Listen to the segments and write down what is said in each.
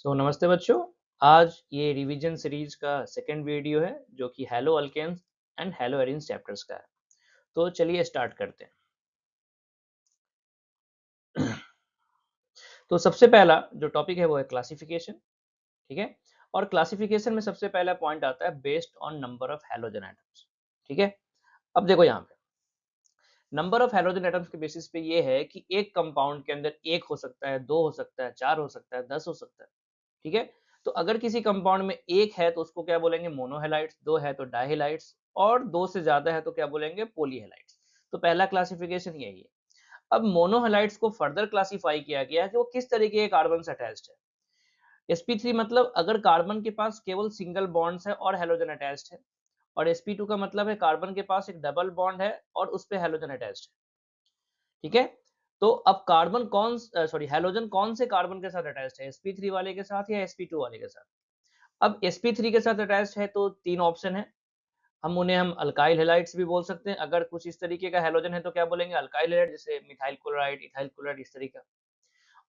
नमस्ते बच्चों। आज ये रिवीजन सीरीज का सेकंड वीडियो है जो कि haloalkanes and haloarenes chapters का है। तो चलिए स्टार्ट करते हैं। तो सबसे पहला जो टॉपिक है वो है क्लासिफिकेशन। ठीक है। और क्लासिफिकेशन में सबसे पहला पॉइंट आता है based on number of halogen atoms. ठीक है। अब देखो यहाँ पे नंबर ऑफ हैलोजन एटम्स के बेसिस पे ये है कि एक कंपाउंड के अंदर एक हो सकता है, दो हो सकता है, चार हो सकता है, 10 हो सकता है। ठीक है। तो अगर किसी कंपाउंड में एक है तो उसको क्या बोलेंगे, मोनोहेलाइड्स। दो है तो डाइहेलाइड्स। और दो से ज्यादा है तो क्या बोलेंगे, पॉलीहेलाइड्स। तो पहला क्लासिफिकेशन यही है। अब मोनोहेलाइड्स को फर्दर क्लासिफाई किया गया है कि वो किस तरीके के कार्बन से अटैच्ड है। sp3 मतलब अगर कार्बन के पास केवल सिंगल बॉन्ड्स है और हेलोजन अटैच्ड है। और sp2 का मतलब है कार्बन के पास एक डबल बॉन्ड है और उस पे हेलोजन अटैच्ड है। ठीक है। तो अब कार्बन कौन सॉरी हेलोजन कौन से कार्बन के साथ अटैच्ड है, sp3 वाले के साथ या sp2 वाले के साथ। अब sp3 के साथ अटैच्ड है तो तीन ऑप्शन है। हम अल्काइल हैलाइड्स भी बोल सकते हैं। अगर कुछ इस तरीके का हैलोजन है तो क्या बोलेंगे, अल्काइल हैलाइड, जैसे मिथाइल क्लोराइड, इथाइल क्लोराइड, इस तरीका।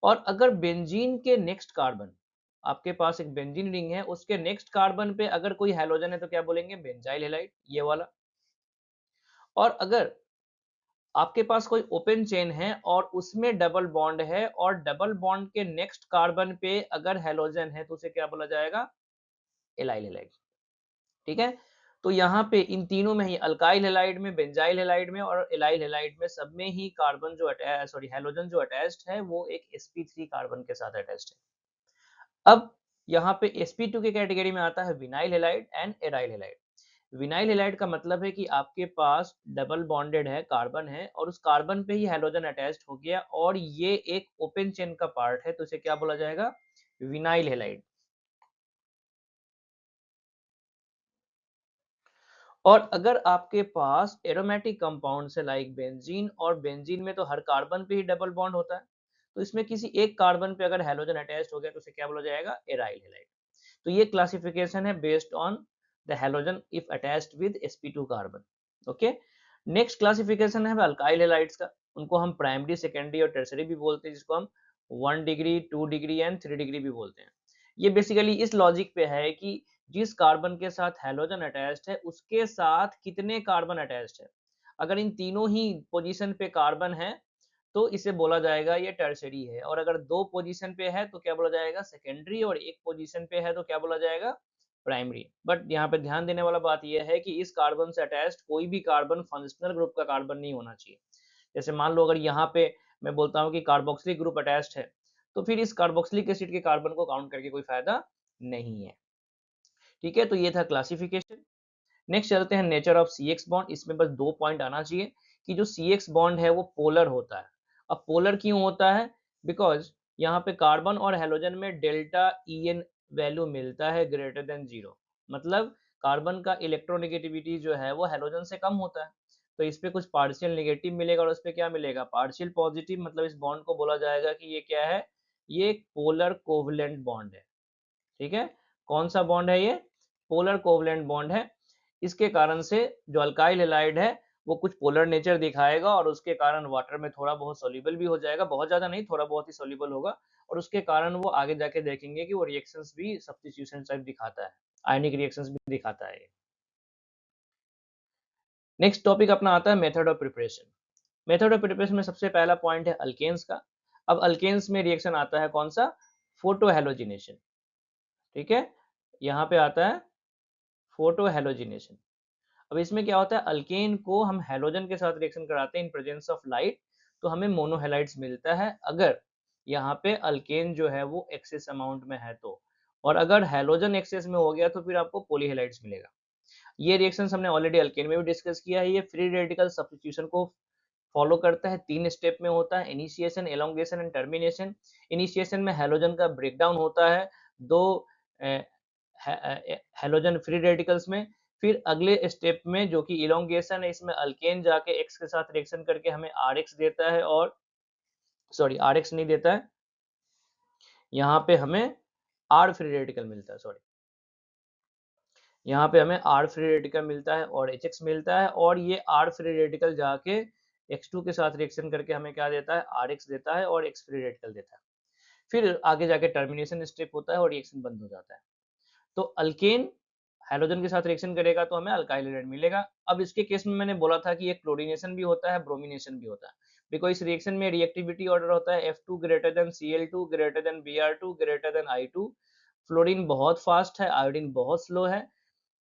और अगर बेंजीन के नेक्स्ट कार्बन, आपके पास एक बेंजीन रिंग है, उसके नेक्स्ट कार्बन पे अगर कोई हैलोजन है तो क्या बोलेंगे, बेंजाइल हैलाइड, ये वाला। और अगर आपके पास कोई ओपन चेन है और उसमें डबल बॉन्ड है और डबल बॉन्ड के नेक्स्ट कार्बन पे अगर हैलोजन है तो उसे क्या बोला जाएगा, एलाइल हैलाइड। ठीक है। तो यहाँ पे इन तीनों में ही, अल्काइल हैलाइड में, बेंजाइल हैलाइड में और एलाइल हैलाइड में, सब में ही कार्बन जो सॉरी हैलोजन जो अटैच्ड है वो एक sp3 कार्बन के साथ अटैच्ड है। अब यहाँ पे sp2 के कैटेगरी में आता है vinyl halide and aryl halide. Vinyl halide का मतलब है कि आपके पास डबल बॉन्डेड है, कार्बन है और उस कार्बन पे ही हैलोजन अटैच्ड हो गया और ये एक ओपन चेन का पार्ट है, तो इसे क्या बोला जाएगा, विनाइल हैलाइड। और अगर आपके पास एरोमेटिक कंपाउंड है लाइक बेंजीन, और बेंजीन में तो हर कार्बन पे ही डबल बॉन्ड होता है, तो इसमें किसी एक कार्बन पे अगर हैलोजन अटैच्ड हो गया तो उसे क्या बोला जाएगा, एराइल हैलाइड। तो ये क्लासिफिकेशन है based on the halogen if attached with sp2 carbon. Okay. Next classification है अल्काइल हैलाइड्स का। उनको हम प्राइमरी, सेकेंडरी और टर्सरी भी बोलते हैं, जिसको हम 1 डिग्री, 2 डिग्री एंड 3 डिग्री भी बोलते हैं। ये बेसिकली इस लॉजिक पे है कि जिस कार्बन के साथ हैलोजन अटैच्ड है उसके साथ कितने कार्बन अटैच्ड है। अगर इन तीनों ही पोजीशन पे कार्बन है तो इसे बोला जाएगा ये टर्सरी है, और अगर दो पोजीशन पे है तो क्या बोला जाएगा, सेकेंडरी, और एक पोजीशन पे है तो क्या बोला जाएगा, प्राइमरी। बट यहाँ पे ध्यान देने वाला बात यह है कि इस कार्बन से अटैच्ड कोई भी कार्बन फंक्शनल ग्रुप का कार्बन नहीं होना चाहिए। जैसे मान लो अगर यहाँ पे मैं बोलता हूँ कि कार्बोक्सिलिक ग्रुप अटैच्ड है, तो फिर इस कार्बोक्सिलिक एसिड के कार्बन को काउंट करके कोई फायदा नहीं है। ठीक है। तो ये था क्लासिफिकेशन। नेक्स्ट चलते हैं nature of C X bond. इसमें बस दो पॉइंट आना चाहिए कि जो सी एक्स बॉन्ड है वो पोलर होता है। अब पोलर क्यों होता है, बिकॉज यहाँ पे कार्बन और हेलोजन में डेल्टा ई एन वैल्यू मिलता है ग्रेटर देन जीरो। मतलब कार्बन का इलेक्ट्रोनेगेटिविटी जो है वो हेलोजन से कम होता है, तो इस पे कुछ पार्शियल नेगेटिव मिलेगा और उस पे क्या मिलेगा, पार्शियल पॉजिटिव। मतलब इस बॉन्ड को बोला जाएगा कि ये क्या है, ये पोलर कोवलेंट बॉन्ड है। ठीक है। कौन सा बॉन्ड है ये, पोलर कोवलेंट बॉन्ड है। इसके कारण से जो अल्काइल हैलाइड है वो कुछ पोलर नेचर दिखाएगा और उसके कारण वाटर में थोड़ा बहुत सोल्यूबल भी हो जाएगा, बहुत ज्यादा नहीं, थोड़ा बहुत ही सोल्यूबल होगा। और उसके कारण वो आगे जाके देखेंगे कि वो रिएक्शंस भी सब्स्टिट्यूशन टाइप दिखाता है, आयनिक रिएक्शंस भी दिखाता है। नेक्स्ट टॉपिक अपना आता है method of preparation. Method of preparation में सबसे पहला पॉइंट है अल्केन्स का। अब अल्केन्स में रिएक्शन आता है कौन सा, फोटो हेलोजिनेशन। ठीक है। यहाँ पे आता है फोटो हेलोजिनेशन। अब इसमें क्या होता है, अल्केन को हम हेलोजन के साथ रिएक्शन कराते हैं इन प्रेजेंस ऑफ लाइट, तो हमें मोनोहेलाइड्स मिलता है अगर यहाँ पे अल्केन जो है वो एक्सेस अमाउंट में है तो। और अगर हेलोजन एक्सेस में हो गया तो फिर आपको पॉलीहेलाइड्स मिलेगा। ये रिएक्शन हमने ऑलरेडी अल्केन में भी डिस्कस किया है। ये फ्री रेडिकल सब्स्टिट्यूशन को फॉलो करता है, तीन स्टेप में होता है, initiation, elongation and termination. Initiation में हेलोजन का ब्रेकडाउन होता है दो हेलोजन फ्री रेडिकल्स में। फिर अगले स्टेप में जो कि इलोंगेशन है, इसमें अल्केन जाके एक्स के साथ रिएक्शन करके हमें आर एक्स देता है, और सॉरी आर एक्स नहीं देता है, यहाँ पे हमें आर फ्री रेडिकल मिलता है, सॉरी यहाँ पे हमें आर फ्री रेडिकल मिलता है और एच एक्स मिलता है, और ये आर फ्री रेडिकल जाके X2 के साथ रिएक्शन करके हमें क्या देता है, आर एक्स देता है और एक्स फ्री रेडिकल देता है। फिर आगे जाके टर्मिनेशन स्टेप होता है और रिएक्शन बंद हो जाता है। तो अल्केन हैलोजन के साथ रिएक्शन करेगा तो हमें अल्काइल हैलाइड मिलेगा। अब इसके केस में मैंने बोला था कि एक क्लोरीनेशन भी होता है, ब्रोमिनेशन भी होता है। बिकॉज़ इस रिएक्शन में रिएक्टिविटी ऑर्डर होता है F2 greater than Cl2 greater than Br2 greater than I2। Fluorine बहुत फास्ट है, आयोडीन बहुत स्लो है।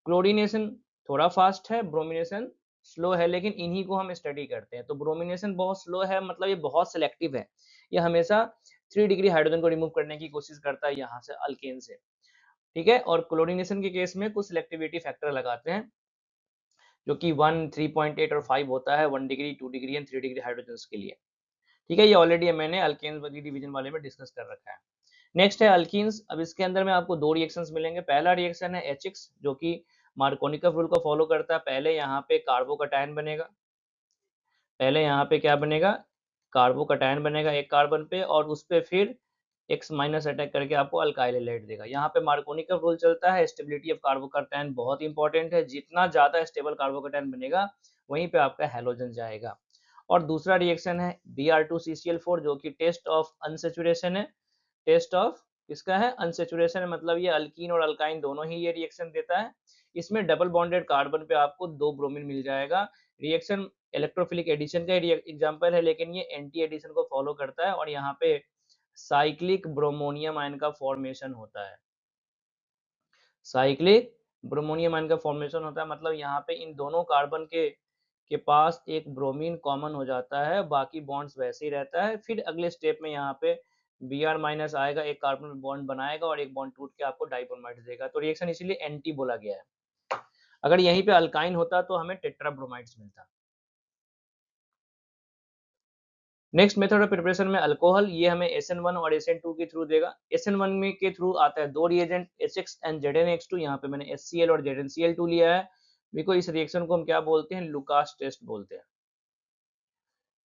क्लोरीनेशन थोड़ा फास्ट है, ब्रोमिनेशन स्लो है, लेकिन इन्हीं को हम स्टडी करते हैं। तो ब्रोमिनेशन बहुत स्लो है, मतलब ये बहुत सिलेक्टिव है। ये हमेशा 3 डिग्री हाइड्रोजन को रिमूव करने की कोशिश करता है यहाँ से अल्केन से। ठीक है, और क्लोरीनेशन के केस में कुछ सिलेक्टिविटी फैक्टर लगाते हैं जो कि 1, 3.8 और 5 होता है 1 degree, 2 degree and 3 degree hydrogen के लिए। ठीक है, ये ऑलरेडी मैंने अल्केन्स वाली डिवीजन वाले में डिस्कस कर रखा है। नेक्स्ट है अल्कीन्स। अब इसके अंदर में आपको दो रिएक्शंस मिलेंगे। पहला रिएक्शन है HX जो कि मार्कोनिकॉफ रूल को फॉलो करता है। पहले यहाँ पे कार्बोकटायन बनेगा, पहले यहाँ पे क्या बनेगा, कार्बोकटायन बनेगा एक कार्बन पे, और उस पे फिर X माइनस अटैक करके आपको अल्काइल हैलाइड देगा। यहाँ पे मार्कोनिकॉफ रूल चलता है, स्टेबिलिटी ऑफ कार्बोकटायन बहुत इंपॉर्टेंट है। जितना ज्यादा स्टेबल कार्बोकटायन बनेगा वहीं पे आपका हैलोजन जाएगा। और दूसरा रिएक्शन है Br2CCl4 जो कि टेस्ट ऑफ अनसेचुरेशन है। टेस्ट ऑफ किसका है, अनसेचुरेशन है, मतलब ये अल्कीन और अल्काइन दोनों ही ये रिएक्शन देता है। इसमें डबल बॉन्डेड कार्बन पे आपको 2 ब्रोमीन मिल जाएगा। रिएक्शन इलेक्ट्रोफिलिक एडिशन का एग्जांपल है, लेकिन ये एंटी एडिशन को फॉलो करता है और यहाँ पे साइक्लिक ब्रोमोनियम आयन का फॉर्मेशन होता है। साइक्लिक ब्रोमोनियम आयन का फॉर्मेशन होता है, मतलब यहाँ पे इन दोनों कार्बन के पास एक ब्रोमीन कॉमन हो जाता है, बाकी बॉन्ड्स वैसे ही रहता है। फिर अगले स्टेप में यहाँ पे Br माइनस आएगा, एक कार्बन में बॉन्ड बनाएगा और एक बॉन्ड टूट के आपको डाइब्रोमाइड देगा। तो रिएक्शन इसीलिए एंटी बोला गया है। अगर यहीं पे अल्काइन होता तो हमें टेट्राब्रोमाइड्स मिलता। नेक्स्ट मेथड ऑफ प्रिपरेशन में अल्कोहल, ये हमें SN1 और SN2 के थ्रू देगा। SN1 में के थ्रू आता है दो रिएजेंट HX एंड ZnX2। यहाँ पे मैंने HCl और ZnCl2 लिया है। देखो इस रिएक्शन को हम क्या बोलते हैं, लुकास टेस्ट बोलते हैं।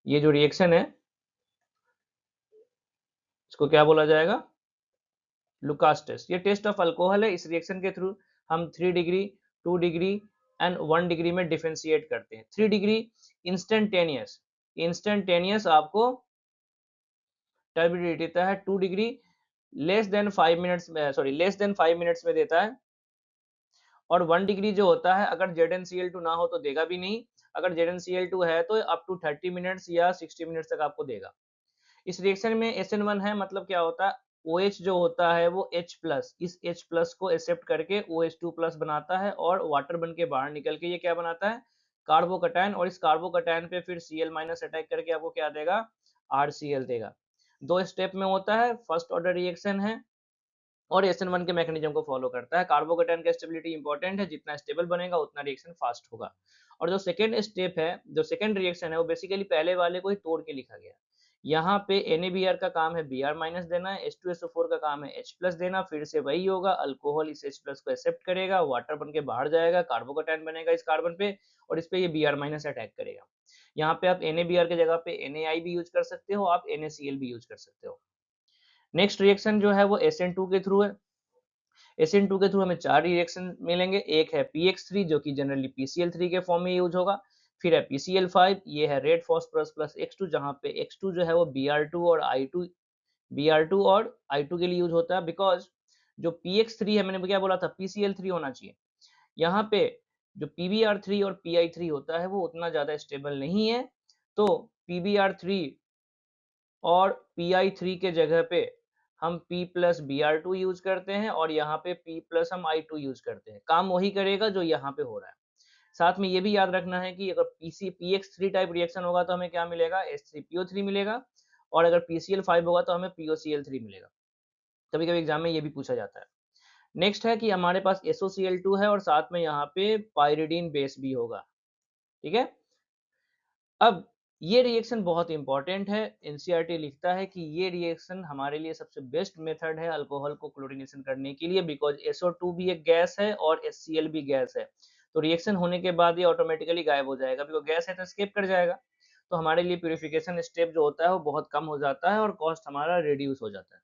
ये जो रिएक्शन है इसको क्या बोला जाएगा, लुकास टेस्ट। ये टेस्ट ऑफ अल्कोहल है। इस रिएक्शन के थ्रू हम 3 डिग्री, 2 डिग्री एंड 1 डिग्री में डिफरेंशिएट करते हैं। 3 डिग्री इंस्टेंटेनियस, इंस्टेंटेनियस आपको टर्बिडिटी देता है। 2 डिग्री लेस देन 5 मिनट्स में, सॉरी लेस देन 5 मिनट्स में देता है। और 1 डिग्री जो होता है अगर ZnCl2 ना हो तो देगा भी नहीं, अगर ZnCl2 है तो अप टू 30 मिनट्स या 60 मिनट्स तक आपको देगा। इस रिएक्शन में SN1 है, मतलब क्या होता है, OH जो होता है वो H प्लस, इस H प्लस को एक्सेप्ट करके OH2 प्लस बनाता है और वाटर बन के बाहर निकल के ये क्या बनाता है, कार्बोकटायन, और इस कार्बोकटायन पे फिर Cl माइनस अटैक करके आपको क्या देगा, RCl देगा। दो स्टेप में होता है, फर्स्ट ऑर्डर रिएक्शन है और SN1 के मैकेनिज्म को फॉलो करता है। कार्बोकटायन का स्टेबिलिटी इंपॉर्टेंट है, जितना स्टेबल बनेगा उतना रिएक्शन फास्ट होगा। और जो सेकंड स्टेप है, जो सेकंड रिएक्शन है वो बेसिकली पहले वाले को ही तोड़ के लिखा गया। यहाँ पे NaBr का काम है Br माइनस देना है, H2SO4 का काम है H प्लस देना। फिर से वही होगा, अल्कोहल इस H प्लस को एक्सेप्ट करेगा, वाटर बन के बाहर जाएगा, कार्बोकटायन बनेगा इस कार्बन पे और इस पे ये Br माइनस अटैक करेगा। यहाँ पे आप NaBr के जगह पे NaI भी यूज कर सकते हो, आप NaCl भी यूज कर सकते हो। नेक्स्ट रिएक्शन जो है वो SN2 के थ्रू है। SN2 के थ्रू हमें 4 रिएक्शन मिलेंगे। एक है PX3 जो कि जनरली PCl3 के फॉर्म में यूज होगा। फिर है PCl5, ये है रेड फॉस्फोरस प्लस X2, जहाँ पे X2 जो है वो Br2 और I2 के लिए यूज होता है। बिकॉज जो PX3 है, मैंने क्या बोला था, PCl3 होना चाहिए। यहाँ पे जो PBr3 और PI3 होता है वो उतना ज्यादा स्टेबल नहीं है, तो PBr3 और PI3 के जगह पे हम P प्लस Br2 यूज करते हैं और यहाँ पे P प्लस हम I2 यूज करते हैं। काम वही करेगा जो यहाँ पे हो रहा है। साथ में ये भी याद रखना है कि अगर PX3 टाइप रिएक्शन होगा तो हमें क्या मिलेगा, H3PO3 मिलेगा, और अगर PCl5 होगा तो हमें POCl3 मिलेगा। कभी कभी एग्जाम में ये भी पूछा जाता है। नेक्स्ट है कि हमारे पास SOCl2 है और साथ में यहाँ पे पायरिडीन बेस भी होगा। ठीक है, अब ये रिएक्शन बहुत इंपॉर्टेंट है। एनसीईआरटी लिखता है कि ये रिएक्शन हमारे लिए सबसे बेस्ट मेथड है अल्कोहल को क्लोरीनेशन करने के लिए, बिकॉज SO2 भी एक गैस है और HCl भी गैस है। तो रिएक्शन होने के बाद ये ऑटोमेटिकली गायब हो जाएगा, बिकॉज गैस है तो एस्केप कर जाएगा। तो हमारे लिए प्यूरिफिकेशन स्टेप जो होता है वो बहुत कम हो जाता है और कॉस्ट हमारा रिड्यूस हो जाता है।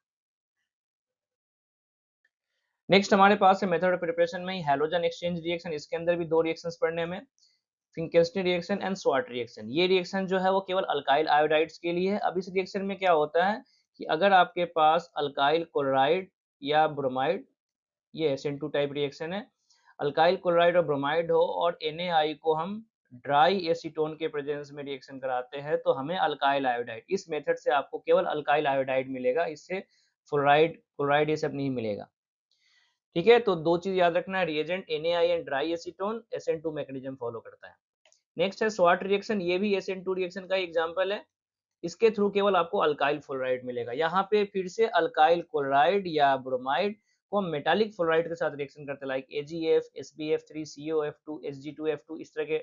नेक्स्ट हमारे पास है मेथड ऑफ प्रिपरेशन में ही हैलोजन एक्सचेंज रिएक्शन। इसके अंदर भी दो रिएक्शंस पढ़ने में, फिंकेल्स्टी रिएक्शन एंड स्वार्ट रिएक्शन। ये रिएक्शन जो है वो केवल अल्काइल आयोडाइड्स के लिए है। अब इस रिएक्शन में क्या होता है कि अगर आपके पास अल्काइल क्लोराइड या ब्रोमाइड, ये SN2 टाइप रिएक्शन है, अल्काइल क्लोराइड और ब्रोमाइड हो और Na को हम ड्राई एसीटोन के प्रेजेंस में रिएक्शन कराते हैं तो हमें अल्काइल आयोडाइड, इस मेथड से आपको केवल अल्काइल आयोडाइड मिलेगा, इससे फ्लोराइड क्लोराइड ये सब नहीं मिलेगा। ठीक है, तो दो चीज याद रखना है, reagent Na and dry acetone SN2 mechanism follow करता है। नेक्स्ट है स्वाट रिएक्शन, ये भी SN2 रिएक्शन का एग्जांपल है, इसके थ्रू केवल आपको अल्काइल फ्लोराइड मिलेगा। यहाँ पे फिर से अल्काइल क्लोराइड या ब्रोमाइड को हम मेटालिक फ्लोराइड के साथ रिएक्शन करते हैं, like AgF, SbF3, COF2, Hg2F2, इस तरह के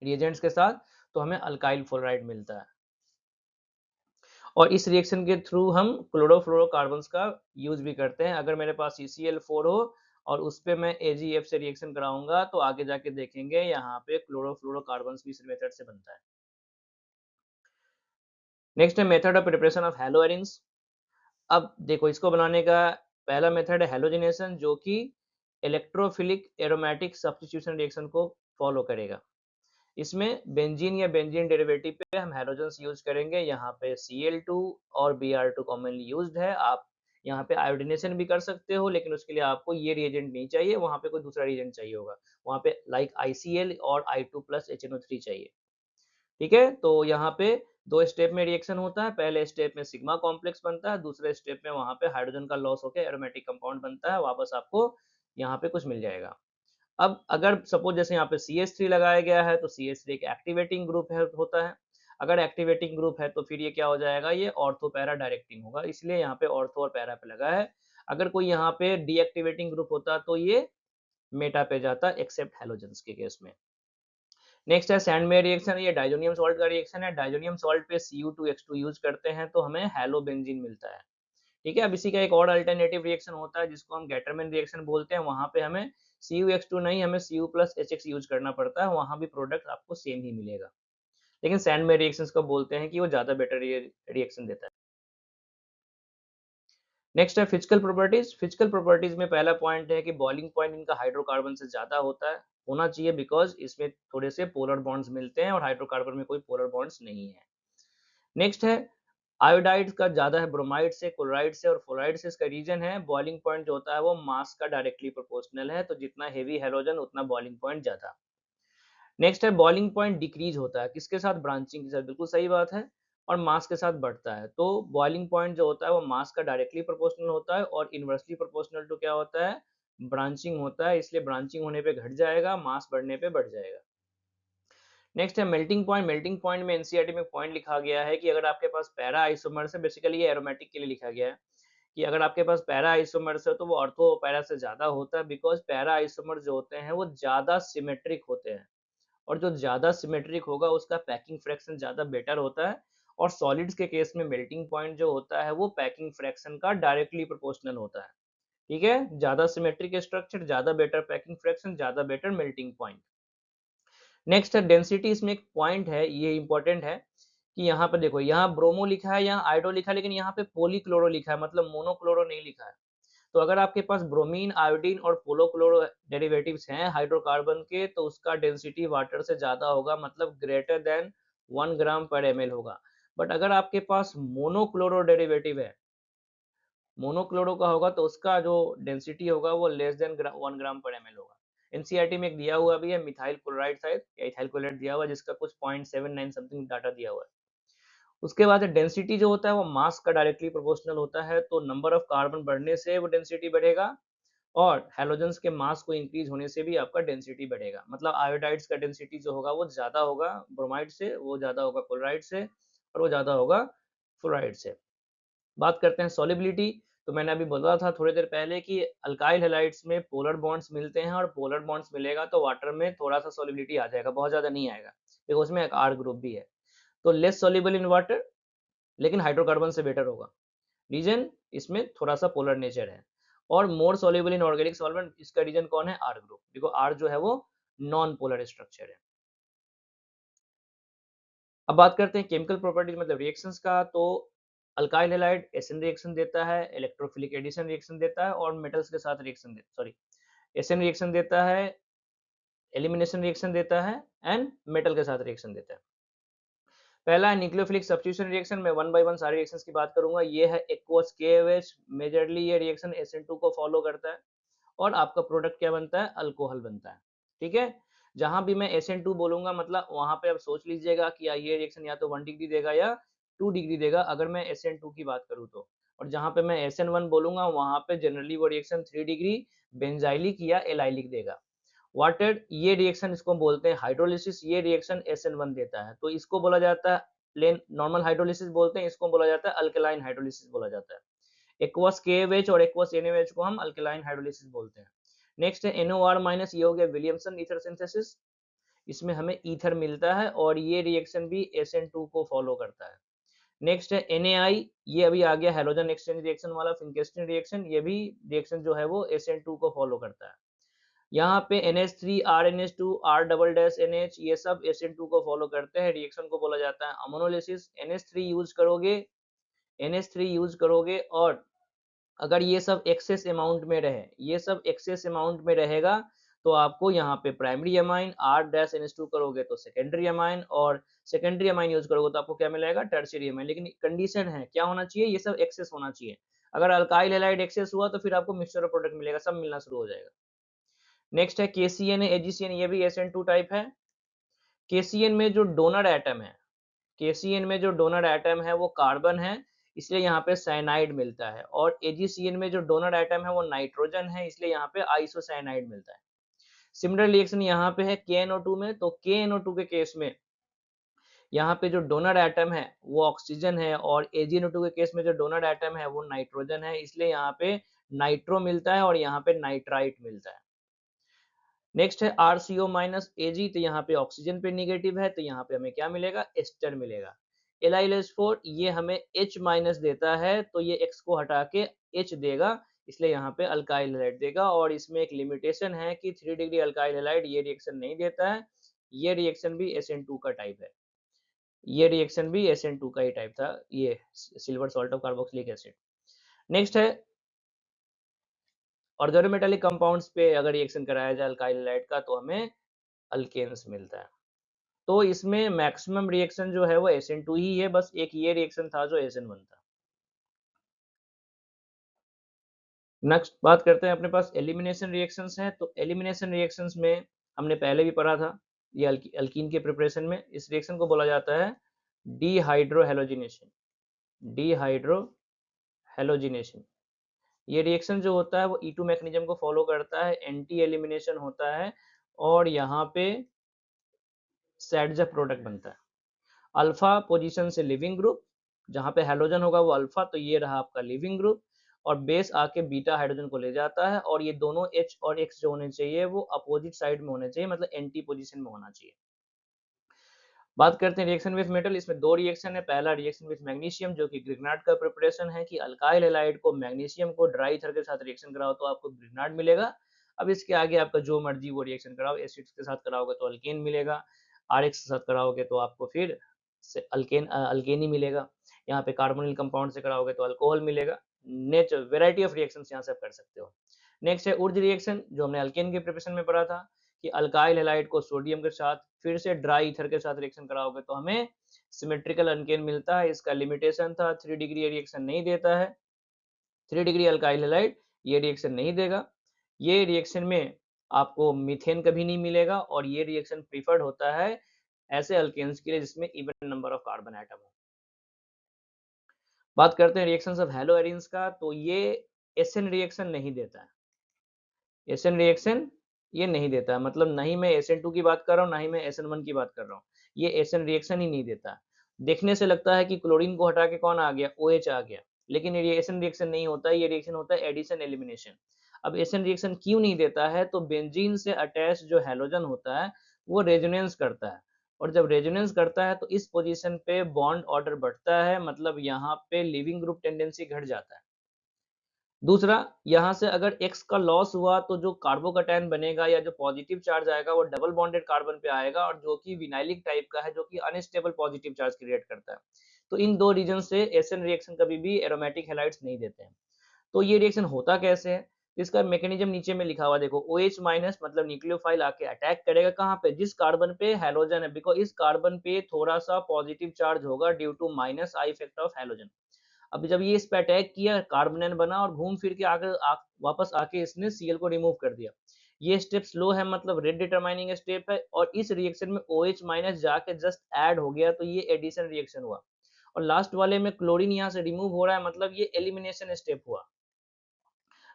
रिएजेंट्स के साथ, तो हमें अल्काइल फ्लोराइड मिलता है। और इस रिएक्शन के थ्रू हम क्लोरोफ्लोरोकार्बन्स का यूज भी करते हैं। अगर मेरे पास CCl4 हो और उस पे मैं AgF से रिएक्शन कराऊंगा तो आगे जाके देखेंगे यहाँ पे क्लोरोफ्लोरोकार्बन्स भी इस मेथड से बनता है। नेक्स्ट है मेथड ऑफ प्रिपरेशन ऑफ हैलोएरिन्स। अब देखो, इसको बनाने का पहला मेथड है हैलोजिनेशन, जो कि इलेक्ट्रोफिलिक एरोमेटिक सब्स्टिट्यूशन रिएक्शन को फॉलो करेगा। इसमें बेंजीन या बेंजीन डेरिवेटिव पे हम हैलोजन्स यूज करेंगे। यहाँ पे Cl2 और Br2 कॉमनली यूज्ड है। आप यहाँ पे आयोडिनेशन भी कर सकते हो, लेकिन उसके लिए आपको ये रिएजेंट नहीं चाहिए, वहाँ पे कोई दूसरा रिएजेंट चाहिए होगा। वहाँ पे लाइक ICl और I2+HNO3 चाहिए। ठीक है, तो यहाँ पे दो स्टेप में रिएक्शन होता है। पहले स्टेप में सिग्मा कॉम्प्लेक्स बनता है, दूसरे स्टेप में वहाँ पे हाइड्रोजन का लॉस होकर एरोमेटिक कंपाउंड बनता है, वापस आपको यहाँ पे कुछ मिल जाएगा। अब अगर सपोज जैसे यहाँ पे CH3 लगाया गया है तो CH3 एक एक्टिवेटिंग ग्रुप है, होता है। अगर एक्टिवेटिंग ग्रुप है तो फिर ये क्या हो जाएगा, ये ऑर्थो पैरा डायरेक्टिंग होगा, इसलिए यहाँ पे ऑर्थो और पैरा पे लगा है। अगर कोई यहाँ पे डीएक्टिवेटिंग ग्रुप होता तो ये मेटा पे जाता, एक्सेप्ट हैलोजेंस के केस में। नेक्स्ट है सैंडमेयर रिएक्शन, ये डाइजोनियम सॉल्ट का रिएक्शन है। डाइजोनियम सॉल्ट पे Cu2H2 यूज करते हैं तो हमें हैलोबेंजीन मिलता है। ठीक है, अब इसी का एक और अल्टरनेटिव रिएक्शन होता है जिसको हम गैटरमैन रिएक्शन बोलते हैं। वहां पे हमें Cu नहीं, हमें Cu+Hx यूज करना पड़ता है, वहां भी प्रोडक्ट आपको सेम ही मिलेगा। लेकिन सैंडमेयर रिएक्शंस को बोलते हैं कि वो ज्यादा बेटर रिएक्शन देता है। नेक्स्ट है फिजिकल प्रॉपर्टीज। फिजिकल प्रॉपर्टीज में पहला पॉइंट है कि बॉइलिंग पॉइंट इनका हाइड्रोकार्बन से ज्यादा होना चाहिए, बिकॉज इसमें थोड़े से पोलर बॉन्ड्स मिलते हैं और हाइड्रोकार्बन में कोई पोलर बॉन्ड्स नहीं है। नेक्स्ट है आयोडाइड का ज्यादा है ब्रोमाइड से, क्लोराइड से और फ्लोराइड से। इसका रीजन है बॉइलिंग पॉइंट जो होता है वो मास का डायरेक्टली प्रोपोर्शनल है, तो जितना हेवी हैलोजन उतना बॉइलिंग पॉइंट ज्यादा। नेक्स्ट है बॉइलिंग पॉइंट डिक्रीज होता है, किसके साथ, ब्रांचिंग के साथ, बिल्कुल सही बात है, और मास के साथ बढ़ता है। तो बॉइलिंग पॉइंट जो होता है वो मास का डायरेक्टली प्रोपोर्शनल होता है और इनवर्सली प्रोपोर्शनल टू क्या होता है, ब्रांचिंग होता है, इसलिए ब्रांचिंग होने पे घट जाएगा, मास बढ़ने पे बढ़ जाएगा। नेक्स्ट है मेल्टिंग पॉइंट। मेल्टिंग पॉइंट में एनसीईआरटी में पॉइंट लिखा गया है कि अगर आपके पास पैरा आइसोमर्स है, बेसिकली ये एरोमेटिक के लिए लिखा गया है, कि अगर आपके पास पैरा आइसोमर्स है तो वो ऑर्थो पैरा से ज्यादा होता है, बिकॉज पैरा आइसोमर्स जो होते हैं वो ज्यादा सिमेट्रिक होते हैं, और जो ज्यादा सिमेट्रिक होगा उसका पैकिंग फ्रैक्शन ज्यादा बेटर होता है। और सॉलिड्स के केस में मेल्टिंग पॉइंट जो होता है वो पैकिंग फ्रैक्शन का डायरेक्टली प्रोपोर्शनल होता है। ठीक है, ज्यादा सिमेट्रिक स्ट्रक्चर, ज्यादा बेटर पैकिंग फ्रैक्शन, ज्यादा बेटर मेल्टिंग पॉइंट। नेक्स्ट है डेंसिटी। इसमें एक पॉइंट है, ये इंपॉर्टेंट है, कि यहाँ पर देखो, यहाँ ब्रोमो लिखा है, यहाँ आयोडो लिखा है, लेकिन यहाँ पे पोलीक्लोरो लिखा है, मतलब मोनोक्लोरो नहीं लिखा है। तो अगर आपके पास ब्रोमीन, आयोडीन और पोलोक्लोरो डेरिवेटिव्स हैं हाइड्रोकार्बन के, तो उसका डेंसिटी वाटर से ज्यादा होगा, मतलब ग्रेटर देन 1 ग्राम/ml होगा। बट अगर आपके पास मोनोक्लोरो डेरिवेटिव है, मोनोक्लोरो का होगा, तो उसका जो डेंसिटी होगा वो लेस देन 1 ग्राम/ml होगा। एनसीईआरटी में एक दिया हुआ भी है मिथाइल क्लोराइड, शायद इथाइल क्लोराइड दिया हुआ है, जिसका कुछ 0.79 समथिंग डाटा दिया हुआ है। उसके बाद डेंसिटी जो होता है वो मास का डायरेक्टली प्रोपोर्शनल होता है, तो नंबर ऑफ कार्बन बढ़ने से वो डेंसिटी बढ़ेगा, और हैलोजेंस के मास को इंक्रीज होने से भी आपका डेंसिटी बढ़ेगा। मतलब आयोडाइड्स का डेंसिटी जो होगा वो ज्यादा होगा ब्रोमाइड से, वो ज्यादा होगा क्लोराइड से, और वो ज्यादा होगा फ्लोराइड से। बात करते हैं सॉलिबिलिटी। तो मैंने अभी बोला था थोड़ी देर पहले कि अल्काइल हैलाइड्स में पोलर बॉन्ड्स मिलते हैं, और पोलर बॉन्ड्स मिलेगा तो वाटर में थोड़ा सा सॉलिबिलिटी आ जाएगा, बहुत ज्यादा नहीं आएगा, क्योंकि उसमें एक R ग्रुप भी है। तो लेस सॉल्युबल इन वाटर, लेकिन हाइड्रोकार्बन से बेटर होगा। रीजन, इसमें थोड़ा सा पोलर नेचर है। और मोर सॉल्युबल इन ऑर्गेनिक सॉल्वेंट, इसका रीजन कौन है, R ग्रुप। देखो R जो है वो नॉन पोलर स्ट्रक्चर है। अब बात करते हैं केमिकल प्रॉपर्टीज, मतलब रिएक्शंस का। तो अल्काइल हैलाइड एसएन रिएक्शन देता है, इलेक्ट्रोफिलिक एडिशन रिएक्शन देता है, और मेटल्स के साथ रिएक्शन देता, सॉरी, एसएन रिएक्शन देता है, एलिमिनेशन रिएक्शन देता है, एंड मेटल के साथ रिएक्शन देता है। पहला है न्यूक्लियोफिलिक सब्स्टिट्यूशन रिएक्शन। मैं वन बाय वन सारे रिएक्शंस की बात करूंगा। ये है एक्वस KOH। मेजरली ये रिएक्शन SN2 को फॉलो करता है और आपका प्रोडक्ट क्या बनता है, अल्कोहल बनता है। ठीक है, जहां भी मैं SN2 बोलूंगा मतलब वहां पे आप सोच लीजिएगा कि ये रिएक्शन या तो 1 डिग्री देगा या 2 डिग्री देगा अगर मैं SN2 की बात करूँ तो। और जहां पे मैं SN1 बोलूंगा वहां पे जनरली वो रिएक्शन 3 डिग्री बेंजाइलिक या एलाइलिक देगा। वाटेड ये रिएक्शन इसको बोलते हैं हाइड्रोलिसिस। ये रिएक्शन SN1 देता है तो इसको बोला जाता है प्लेन नॉर्मल हाइड्रोलिसिस बोलते हैं, इसको बोला जाता है अल्कलाइन हाइड्रोलिसिस बोला जाता है। एक्वस KOH और एक्वस NaOH को हम अल्कलाइन हाइड्रोलिसिस बोलते हैं। नेक्स्ट है NOR माइनस, ये हो गया विलियमसन ईथर सिंथेसिस। इसमें हमें ईथर मिलता है और ये रिएक्शन भी SN2 को फॉलो करता है। नेक्स्ट है NaI, ये अभी आ गया हैलोजन एक्सचेंज रिएक्शन वाला फिंकेस्टीन रिएक्शन। ये भी रिएक्शन जो है वो SN2 को फॉलो करता है। यहाँ पे NH3 RNH2 R double dash NH ये सब SN2 को फॉलो करते हैं। रिएक्शन को बोला जाता है अमोनोलिसिस। NH3 यूज करोगे और अगर ये सब एक्सेस अमाउंट में रहे, ये सब एक्सेस अमाउंट में रहेगा तो आपको यहाँ पे primary amine R dash NH2 करोगे तो सेकेंडरी अमाइन, और सेकेंडरी अमाइन यूज करोगे तो आपको क्या मिलेगा, टर्शियरी अमाइन। लेकिन कंडीशन है क्या होना चाहिए, ये सब एक्सेस होना चाहिए। अगर अल्काइल हैलाइड एक्सेस हुआ तो फिर आपको मिक्सचर प्रोडक्ट मिलेगा, सब मिलना शुरू हो जाएगा। नेक्स्ट है KCN AgCN, ये भी SN2 टाइप है। KCN में जो डोनर एटम है, KCN में जो डोनर एटम है वो कार्बन है, इसलिए यहाँ पे साइनाइड मिलता है। और AgCN में जो डोनर एटम है वो नाइट्रोजन है, इसलिए यहाँ पे आइसोसाइनाइड मिलता है। सिमिलर रिएक्शन यहाँ पे है KNO2 में, तो KNO2 के केस में यहाँ पे जो डोनर एटम है वो ऑक्सीजन है और AgNO2 के केस में जो डोनर एटम है वो नाइट्रोजन है, इसलिए यहाँ पे नाइट्रो मिलता है और यहाँ पे नाइट्राइट मिलता है। नेक्स्ट है RCO माइनस Ag, तो यहाँ पे ऑक्सीजन पे निगेटिव है तो यहाँ पे हमें क्या मिलेगा, एस्टर मिलेगा। LiLH4 ये हमें H माइनस देता है तो ये X को हटा के H देगा, इसलिए यहाँ पे अल्काइल हैलाइड देगा। और इसमें एक लिमिटेशन है कि 3 डिग्री अल्काइल हैलाइड ये रिएक्शन नहीं देता है। ये रिएक्शन भी SN2 का टाइप है, ये रिएक्शन भी SN2 का ही टाइप था, ये silver salt of carboxylic acid. Next है ऑर्गेनोमेटालिक कंपाउंड्स पे अगर रिएक्शन कराया जाए अल्काइल हैलाइड का तो हमें अल्केन्स मिलता है। तो इसमें मैक्सिमम रिएक्शन जो है वो SN2 ही है, बस एक ये रिएक्शन था जो SN1 था। नेक्स्ट बात करते हैं अपने पास एलिमिनेशन रिएक्शंस हैं। तो एलिमिनेशन रिएक्शंस में हमने पहले भी पढ़ा था, ये अल्कीन के प्रिपरेशन में इस रिएक्शन को बोला जाता है डिहाइड्रोहेलोजिनेशन। डिहाइड्रोहेलोजिनेशन ये रिएक्शन जो होता है वो E2 मैकेनिज्म को फॉलो करता है, एंटी एलिमिनेशन होता है और यहाँ पे सैडजा प्रोडक्ट बनता है। अल्फा पोजीशन से लिविंग ग्रुप, जहां पे हाइड्रोजन होगा वो अल्फा, तो ये रहा आपका लिविंग ग्रुप, और बेस आके बीटा हाइड्रोजन को ले जाता है और ये दोनों H और X जो होने चाहिए वो अपोजिट साइड में होने चाहिए, मतलब एंटी पोजीशन में होना चाहिए। बात करते हैं रिएक्शन विथ मेटल। इसमें दो रिएक्शन है। पहला रिएक्शन विथ मैग्नीशियम जो कि ग्रिग्नार्ड का प्रिपरेशन है कि अल्काइल हैलाइड को मैग्नीशियम को ड्राई ईथर के साथ रिएक्शन कराओ तो आपको ग्रिग्नार्ड मिलेगा। अब इसके आगे आपका जो मर्जी वो रिएक्शन कराओ, एसिड्स के साथ कराओगे तो अल्केन मिलेगा, RX के साथ कराओगे तो आपको फिर अल्केन ही मिलेगा। यहाँ पे कार्बोनिल कंपाउंड से कराओगे तो अल्कोहल मिलेगा। नेचर वेराइटी ऑफ रिएक्शंस यहाँ से आप कर सकते हो। नेक्स्ट है उर्ज रिएक्शन जो हमने अल्केन के प्रिपरेशन में पढ़ा था कि अल्काइल हैलाइड को सोडियम के साथ फिर से ड्राई ईथर के साथ रिएक्शन कराओगे तो हमें सिमेट्रिकल अल्केन मिलता है। इसका लिमिटेशन था 3 डिग्री ये रिएक्शन नहीं देता है, 3 डिग्री अल्काइल हैलाइड ये रिएक्शन नहीं देगा। ये रिएक्शन में आपको मीथेन कभी नहीं मिलेगा और ये रिएक्शन प्रीफर्ड होता है ऐसे अल्केन्स के लिए जिसमें even number of carbon atom हो। बात करते हैं रिएक्शंस ऑफ हैलो एरीन्स का, तो ये एसएन रिएक्शन नहीं देता है। एसएन रिएक्शन ये नहीं देता है, मतलब नहीं मैं SN2 की बात कर रहा हूँ ना ही मैं SN1 की बात कर रहा हूँ, ये एसएन रिएक्शन ही नहीं देता। देखने से लगता है कि क्लोरीन को हटा के कौन आ गया, OH आ गया, लेकिन ये एसएन रिएक्शन नहीं होता है, ये रिएक्शन होता है एडिशन एलिमिनेशन। अब एसएन रिएक्शन क्यों नहीं देता है, तो बेंजीन से अटैच जो हैलोजन होता है वो रेजोनेंस करता है, और जब रेजोनेंस करता है तो इस पोजीशन पे बॉन्ड ऑर्डर बढ़ता है, मतलब यहाँ पे लिविंग ग्रुप टेंडेंसी घट जाता है। दूसरा, यहाँ से अगर X का लॉस हुआ तो जो कार्बोकैटायन बनेगा या जो पॉजिटिव चार्ज आएगा वो डबल बॉन्डेड कार्बन पे आएगा, और जो कि विनाइलिक टाइप का है जो कि अनस्टेबल पॉजिटिव चार्ज क्रिएट करता है। तो इन दो रीजन से एसएन रिएक्शन कभी भी एरोमेटिक हैलाइड्स नहीं देते हैं। तो ये रिएक्शन होता कैसे है, इसका मैकेनिज्म नीचे में लिखा हुआ देखो, OH माइनस मतलब न्यूक्लियोफाइल आके अटैक करेगा कहाँ पे, जिस कार्बन पे हैलोजन है, बिकॉज इस कार्बन पे थोड़ा सा पॉजिटिव चार्ज होगा due to minus I effect of halogen. अब जब ये इस पे अटैक किया, कार्बोनेन बना और घूम फिर के वापस आके इसने Cl को रिमूव कर दिया। ये स्टेप स्लो है, मतलब रेट डिटरमाइनिंग स्टेप है, और इस रिएक्शन में OH माइनस जाके जस्ट ऐड हो गया, तो ये एडिशन रिएक्शन हुआ। और लास्ट वाले में क्लोरीन यहाँ से रिमूव हो रहा है, मतलब ये एलिमिनेशन स्टेप हुआ,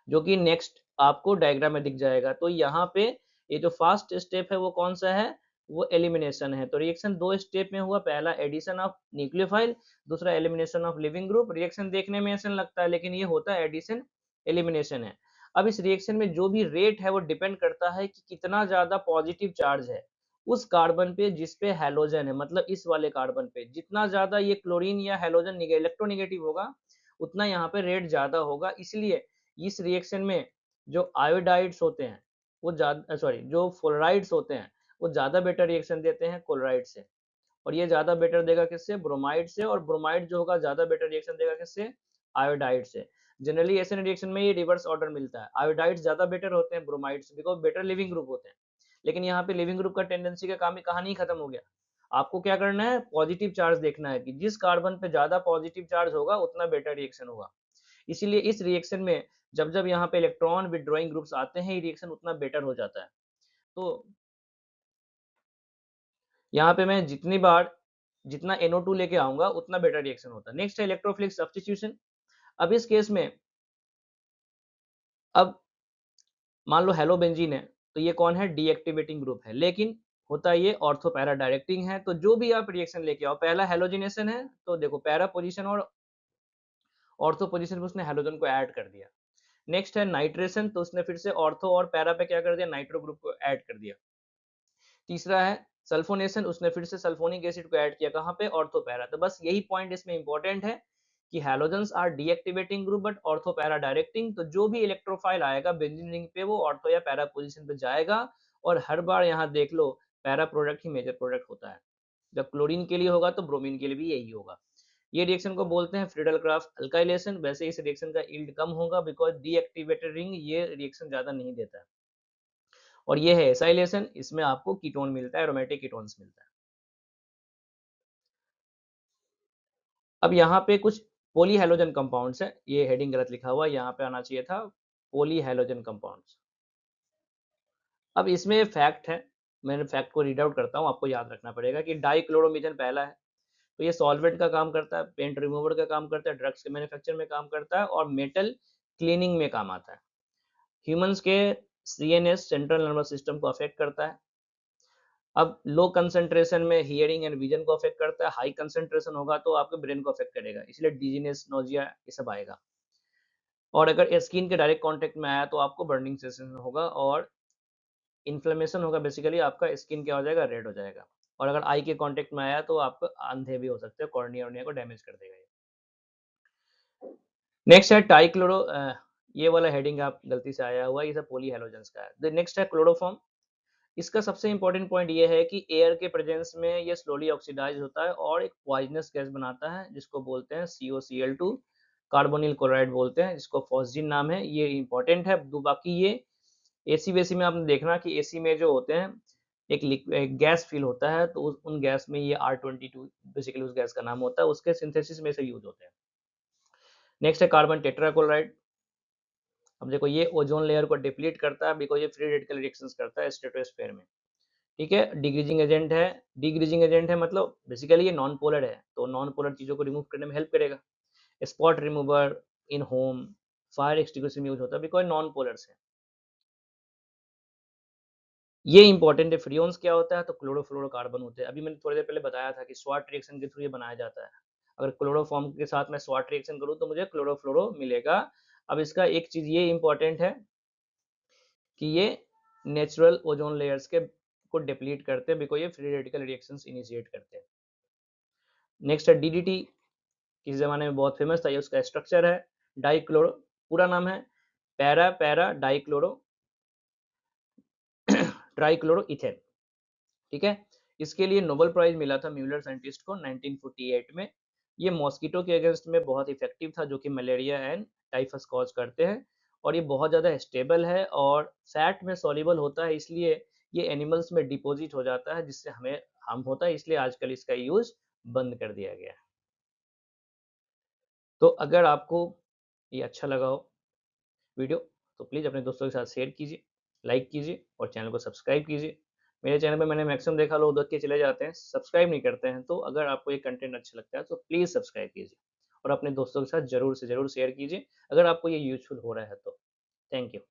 जो कि नेक्स्ट आपको डायग्राम में दिख जाएगा। तो यहाँ पे ये जो फर्स्ट स्टेप है वो कौन सा है, वो एलिमिनेशन है। तो रिएक्शन दो स्टेप में हुआ, पहला एडिशन ऑफ न्यूक्लियोफाइल, दूसरा elimination of leaving group. Reaction देखने में ऐसा लगता है, लेकिन ये होता है एडिशन, एलिमिनेशन है। अब इस रिएक्शन में जो भी रेट है वो डिपेंड करता है कि कितना ज्यादा पॉजिटिव चार्ज है उस कार्बन पे जिसपे हैलोजन है, मतलब इस वाले कार्बन पे। जितना ज्यादा ये क्लोरीन या हैलोजन इलेक्ट्रोनेगेटिव होगा, उतना यहाँ पे रेट ज्यादा होगा। इसलिए इस रिएक्शन में जो आयोडाइड्स होते हैं वो ज्यादा, सॉरी, जो फ्लोराइड्स होते हैं वो ज्यादा बेटर रिएक्शन देते हैं क्लोराइड से, और ये ज्यादा बेटर देगा किससे, ब्रोमाइड से, और ब्रोमाइड जो होगा ज्यादा बेटर रिएक्शन देगा किससे, आयोडाइड से। जनरली ऐसे रिएक्शन में ये रिवर्स ऑर्डर मिलता है, आयोडाइड्स ज्यादा बेटर होते हैं ब्रोमाइड से, बिकॉज बेटर लिविंग ग्रुप होते हैं। लेकिन यहाँ पे लिविंग ग्रुप का टेंडेंसी का काम, कहानी खत्म हो गया। आपको क्या करना है, पॉजिटिव चार्ज देखना है कि जिस कार्बन पे ज्यादा पॉजिटिव चार्ज होगा उतना बेटर रिएक्शन होगा। इसीलिए इस रिएक्शन में जब जब यहाँ पे इलेक्ट्रॉन विथड्रॉइंग ग्रुप्स आते हैं, ये रिएक्शन उतना बेटर हो जाता है। तो यहाँ पे मैं जितनी बार जितना NO2 लेके आऊंगा उतना बेटर रिएक्शन होता है। नेक्स्ट है इलेक्ट्रोफिलिक सब्स्टिट्यूशन। अब इस केस में, अब मान लो हेलोबेंजीन है, तो ये कौन है, डीएक्टिवेटिंग ग्रुप है, लेकिन होता ये ऑर्थो पैरा डायरेक्टिंग है। तो जो भी आप रिएक्शन लेके आओ, पहला हेलोजिनेशन है, तो देखो पैरा पोजीशन और ऑर्थो पोजीशन पे उसने हेलोजन को ऐड कर दिया। नेक्स्ट है नाइट्रेशन, तो उसने फिर से ऑर्थो और पैरा पे क्या कर दिया, नाइट्रो ग्रुप को ऐड कर दिया। तीसरा है सल्फोनेशन, उसने फिर से सल्फोनिक एसिड को ऐड किया, कहाँ पे, ऑर्थो पैरा। तो बस यही पॉइंट इसमें इंपॉर्टेंट है कि halogens are deactivating group but ortho para directing. तो जो भी इलेक्ट्रोफाइल आएगा बेंजीन रिंग पे वो ऑर्थो या पैरा पोजीशन पे जाएगा, और हर बार यहाँ देख लो पैरा प्रोडक्ट ही मेजर प्रोडक्ट होता है। जब क्लोरीन के लिए होगा तो ब्रोमीन के लिए भी यही होगा। ये रिएक्शन को बोलते हैं फ्रीडल क्राफ्ट अल्काइलेशन। वैसे इस रिएक्शन का यील्ड कम होगा, बिकॉज डीएक्टिवेटेड रिंग ये रिएक्शन ज्यादा नहीं देता है। और ये है एसाइलेशन, इसमें आपको कीटोन मिलता है, एरोमेटिक कीटोन्स मिलता है। अब यहाँ पे कुछ पॉलीहैलोजन कंपाउंड्स है, ये हेडिंग गलत लिखा हुआ है, यहाँ पे आना चाहिए था पॉलीहैलोजन कंपाउंड्स। अब इसमें फैक्ट है, मैंने फैक्ट को रीड आउट करता हूँ, आपको याद रखना पड़ेगा कि डाइक्लोरोमीथेन पहला है। तो ये सॉल्वेंट का काम करता है, पेंट रिमूवर का काम करता है, ड्रग्स के मैन्युफैक्चर में काम करता है, और मेटल क्लीनिंग में काम आता है। ह्यूमंस के CNS सेंट्रल नर्वस सिस्टम को अफेक्ट करता है। अब लो कंसंट्रेशन में हियरिंग एंड विजन को अफेक्ट करता है, हाई कंसंट्रेशन होगा तो आपके ब्रेन को अफेक्ट करेगा, इसलिए डिजीनेस, नोजिया, ये सब आएगा। और अगर स्किन के डायरेक्ट कांटेक्ट में आया तो आपको बर्निंग सेंसेशन होगा और इन्फ्लेमेशन होगा, बेसिकली आपका स्किन क्या हो जाएगा, रेड हो जाएगा। और अगर आई के कांटेक्ट में आया तो आप अंधे भी हो सकते हैं, कॉर्निया वर्निया को डैमेज कर देगा ये। नेक्स्ट है टाइक्लोरो, ये वाला हेडिंग आप गलती से आया हुआ है, ये सब पॉलीहैलोजेंस का है। नेक्स्ट है क्लोरोफॉर्म। इसका सबसे इंपॉर्टेंट पॉइंट ये है कि एयर के प्रेजेंस में ये स्लोली ऑक्सीडाइज होता है और एक पॉइजनस गैस बनाता है, जिसको बोलते हैं COCl2, कार्बोनिल क्लोराइड बोलते हैं, जिसको फॉस्जिन नाम है। ये इंपॉर्टेंट है। बाकी ये एसी वेसी में आपने देखना कि एसी में जो होते हैं एक गैस फील होता है, तो उन गैस में ये R22 बेसिकली उस गैस का नाम होता है, उसके सिंथेसिस में से यूज होते हैं। नेक्स्ट है कार्बन टेट्राक्लोराइड। अब देखो ये ओजोन लेयर को डिप्लीट करता है, बिकॉज ये फ्री रेडिकल रिएक्शंस करता है स्ट्रेटोस्फेयर में। ठीक है, डिग्रीजिंग एजेंट है। डिग्रीजिंग एजेंट है मतलब बेसिकली ये नॉन पोलर है, तो नॉन पोलर चीजों को रिमूव करने में हेल्प करेगा। स्पॉट रिमूवर इन होम, फायर एक्सटिंग्विशर में यूज होता है, बिकॉज नॉन पोलर्स है। ये इंपॉर्टेंट है। फ्रियोन्स क्या होता है, तो क्लोरोफ्लोरोकार्बन होते हैं। अभी मैंने थोड़ी देर पहले बताया था कि स्वाट रिएक्शन के थ्रू ये बनाया जाता है। अगर क्लोरोफॉर्म के साथ मैं स्वाट रिएक्शन करूँ तो मुझे क्लोरोफ्लोरो मिलेगा। अब इसका एक चीज ये इंपॉर्टेंट है कि ये नेचुरल ओजोन लेयर्स के को डिप्लीट करते हैं, बिकॉज ये फ्री रेडिकल रिएक्शंस इनिशिएट करते हैं। नेक्स्ट है DDT, किसी जमाने में बहुत फेमस था। ये उसका स्ट्रक्चर है डाइक्लोरो, पूरा नाम है para para dichloro trichloro ethane. ठीक है, इसके लिए नोबेल प्राइज मिला था म्यूलर साइंटिस्ट को 1948 में। ये मॉस्किटो के अगेंस्ट में बहुत इफेक्टिव था, जो कि मलेरिया एंड टाइफस कॉज करते हैं। और ये बहुत ज़्यादा स्टेबल है और फैट में सॉल्युबल होता है, इसलिए ये एनिमल्स में डिपॉज़िट हो जाता है जिससे हमें हार्म होता है, इसलिए आजकल इसका यूज़ बंद कर दिया गया है। तो अगर आपको ये अच्छा लगा हो वीडियो तो प्लीज़ अपने दोस्तों के साथ शेयर कीजिए, लाइक कीजिए और चैनल को सब्सक्राइब कीजिए। मेरे चैनल पे मैंने मैक्सिमम देखा लोग देख के चले जाते हैं, सब्सक्राइब नहीं करते हैं, तो अगर आपको ये कंटेंट अच्छा लगता है तो प्लीज़ सब्सक्राइब कीजिए और अपने दोस्तों के साथ ज़रूर से ज़रूर शेयर कीजिए, अगर आपको ये यूज़फुल हो रहा है तो। Thank you.